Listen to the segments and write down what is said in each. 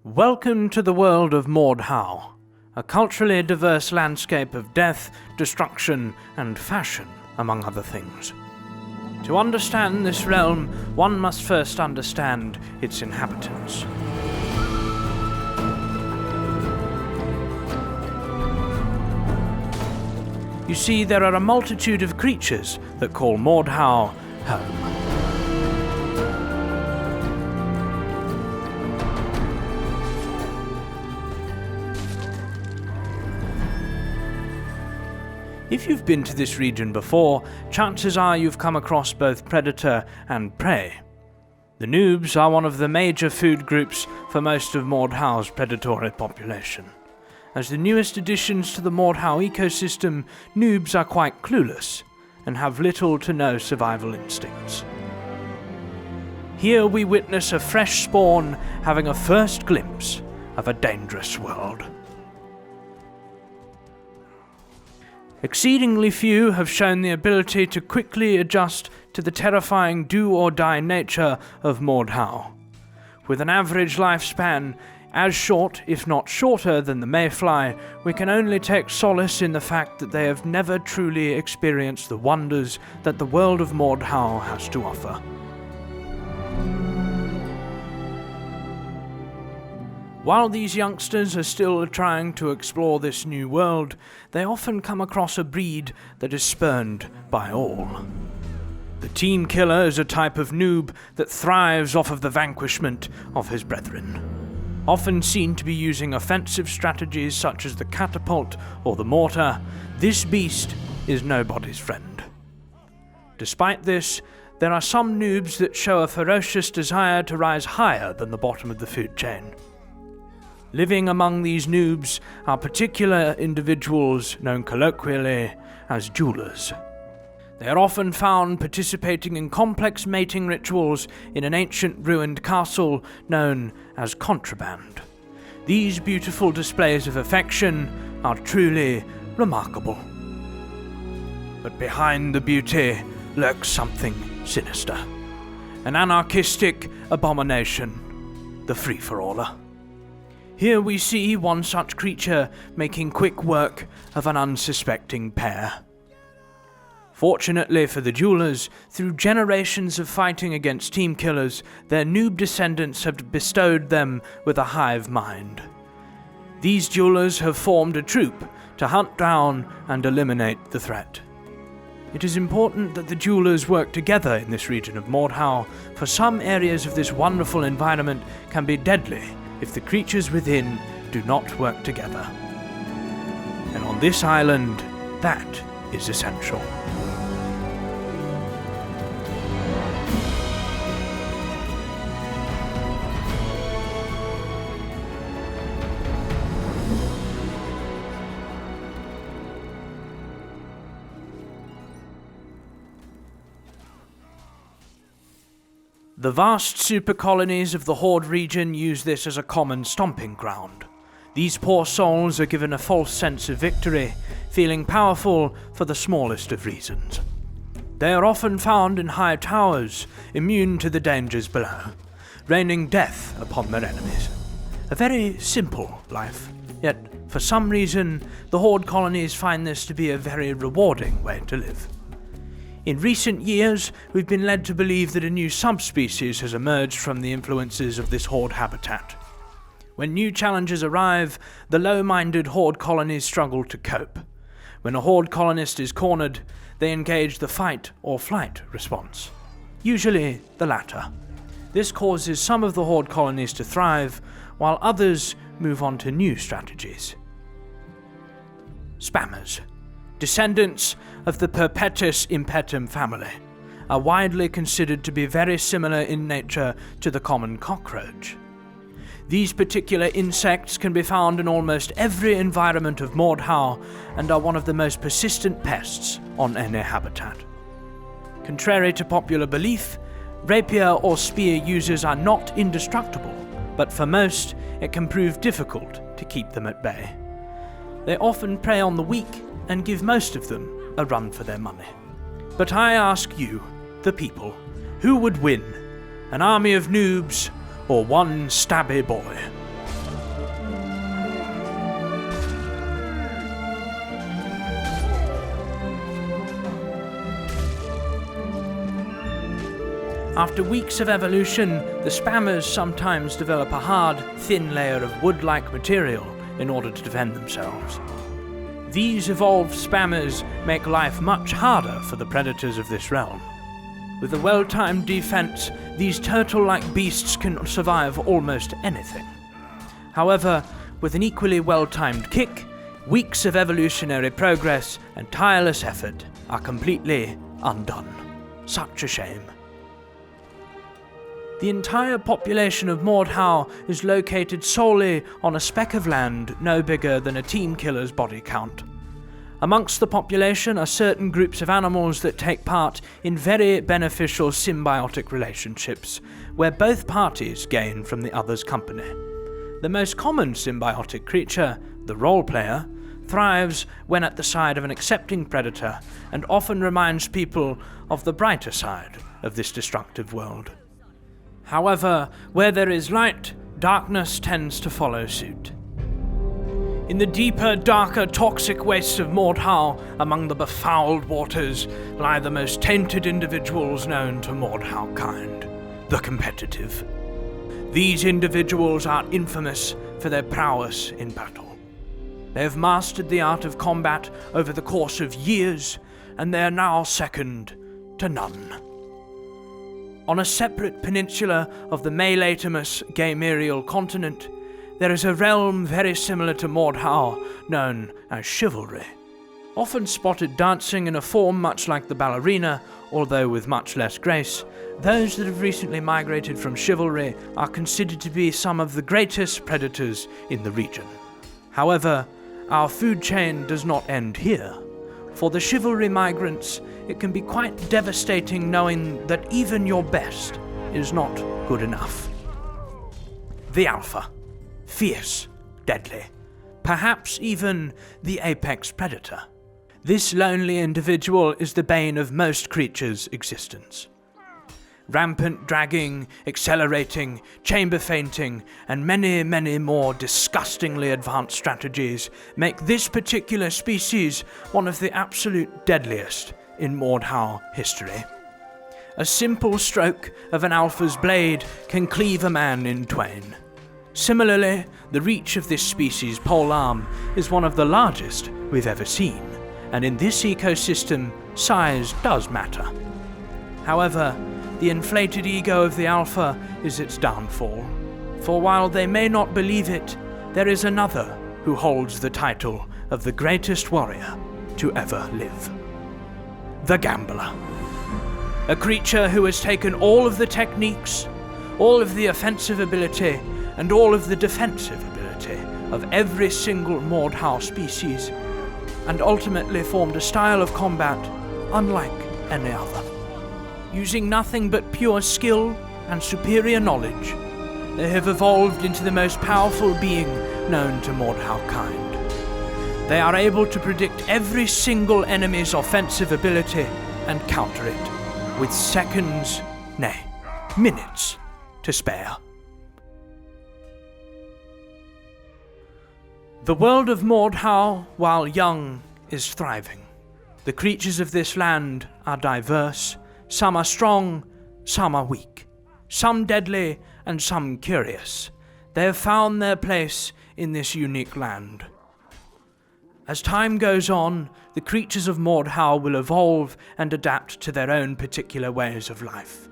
Welcome to the world of Mordhau, a culturally diverse landscape of death, destruction, and fashion, among other things. To understand this realm, one must first understand its inhabitants. You see, there are a multitude of creatures that call Mordhau home. If you've been to this region before, chances are you've come across both predator and prey. The noobs are one of the major food groups for most of Mordhau's predatory population. As the newest additions to the Mordhau ecosystem, noobs are quite clueless and have little to no survival instincts. Here we witness a fresh spawn having a first glimpse of a dangerous world. Exceedingly few have shown the ability to quickly adjust to the terrifying do-or-die nature of Mordhau. With an average lifespan as short, if not shorter, than the mayfly, we can only take solace in the fact that they have never truly experienced the wonders that the world of Mordhau has to offer. While these youngsters are still trying to explore this new world, they often come across a breed that is spurned by all. The team killer is a type of noob that thrives off of the vanquishment of his brethren. Often seen to be using offensive strategies such as the catapult or the mortar, this beast is nobody's friend. Despite this, there are some noobs that show a ferocious desire to rise higher than the bottom of the food chain. Living among these noobs are particular individuals known colloquially as jewelers. They are often found participating in complex mating rituals in an ancient ruined castle known as contraband. These beautiful displays of affection are truly remarkable. But behind the beauty lurks something sinister. An anarchistic abomination, the free-for-aller. Here we see one such creature making quick work of an unsuspecting pair. Fortunately for the jewelers, through generations of fighting against team killers, their noob descendants have bestowed them with a hive mind. These jewelers have formed a troop to hunt down and eliminate the threat. It is important that the jewelers work together in this region of Mordhau, for some areas of this wonderful environment can be deadly if the creatures within do not work together. And on this island, that is essential. The vast super colonies of the Horde region use this as a common stomping ground. These poor souls are given a false sense of victory, feeling powerful for the smallest of reasons. They are often found in high towers, immune to the dangers below, raining death upon their enemies. A very simple life, yet for some reason the Horde colonies find this to be a very rewarding way to live. In recent years, we've been led to believe that a new subspecies has emerged from the influences of this Horde habitat. When new challenges arrive, the low-minded Horde colonies struggle to cope. When a Horde colonist is cornered, they engage the fight or flight response, usually the latter. This causes some of the Horde colonies to thrive, while others move on to new strategies. Spammers, descendants of the Perpetus impetum family, are widely considered to be very similar in nature to the common cockroach. These particular insects can be found in almost every environment of Mordhau and are one of the most persistent pests on any habitat. Contrary to popular belief, rapier or spear users are not indestructible, but for most, it can prove difficult to keep them at bay. They often prey on the weak and give most of them a run for their money. But I ask you, the people, who would win? An army of noobs or one stabby boy? After weeks of evolution, the spammers sometimes develop a hard, thin layer of wood-like material in order to defend themselves. These evolved spammers make life much harder for the predators of this realm. With a well-timed defense, these turtle-like beasts can survive almost anything. However, with an equally well-timed kick, weeks of evolutionary progress and tireless effort are completely undone. Such a shame. The entire population of Mordhau is located solely on a speck of land no bigger than a team killer's body count. Amongst the population are certain groups of animals that take part in very beneficial symbiotic relationships, where both parties gain from the other's company. The most common symbiotic creature, the role player, thrives when at the side of an accepting predator and often reminds people of the brighter side of this destructive world. However, where there is light, darkness tends to follow suit. In the deeper, darker, toxic wastes of Mordhau, among the befouled waters, lie the most tainted individuals known to Mordhau kind, the competitive. These individuals are infamous for their prowess in battle. They have mastered the art of combat over the course of years, and they are now second to none. On a separate peninsula of the Malatemus Gamerial continent, there is a realm very similar to Mordhau, known as chivalry. Often spotted dancing in a form much like the ballerina, although with much less grace, those that have recently migrated from chivalry are considered to be some of the greatest predators in the region. However, our food chain does not end here. For the chivalry migrants, it can be quite devastating knowing that even your best is not good enough. The Alpha. Fierce, deadly, perhaps even the apex predator. This lonely individual is the bane of most creatures' existence. Rampant dragging, accelerating, chamber fainting, and many more disgustingly advanced strategies make this particular species one of the absolute deadliest in Mordhau history. A simple stroke of an alpha's blade can cleave a man in twain. Similarly, the reach of this species' polearm is one of the largest we've ever seen, and in this ecosystem, size does matter. However, the inflated ego of the alpha is its downfall, for while they may not believe it, there is another who holds the title of the greatest warrior to ever live. The Gambler. A creature who has taken all of the techniques, all of the offensive ability, and all of the defensive ability of every single Mordhau species, and ultimately formed a style of combat unlike any other. Using nothing but pure skill and superior knowledge, they have evolved into the most powerful being known to Mordhau kind. They are able to predict every single enemy's offensive ability and counter it, with seconds, nay, minutes to spare. The world of Mordhau, while young, is thriving. The creatures of this land are diverse. Some are strong, some are weak. Some deadly, and some curious. They have found their place in this unique land. As time goes on, the creatures of Mordhau will evolve and adapt to their own particular ways of life.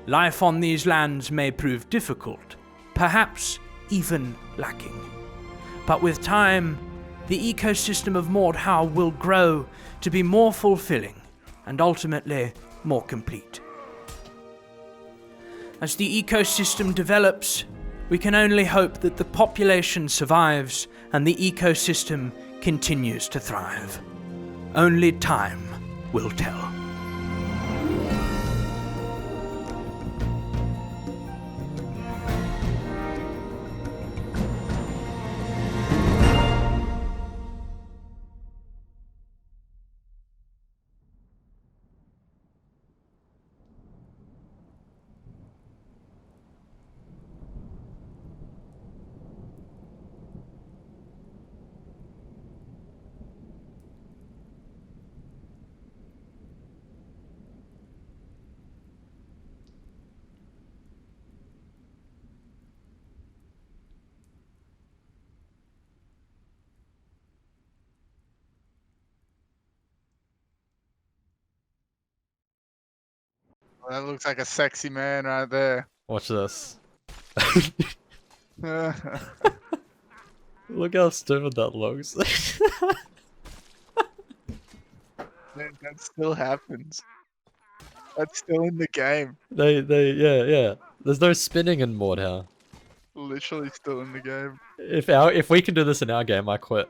Life on these lands may prove difficult, perhaps even lacking. But with time, the ecosystem of Mordhau will grow to be more fulfilling and ultimately more complete. As the ecosystem develops, we can only hope that the population survives and the ecosystem continues to thrive. Only time will tell. That looks like a sexy man right there. Watch this. Man, Look how stupid that looks. that still happens. That's still in the game. yeah. There's no spinning in Mordhau. Literally still in the game. If we can do this in our game, I quit.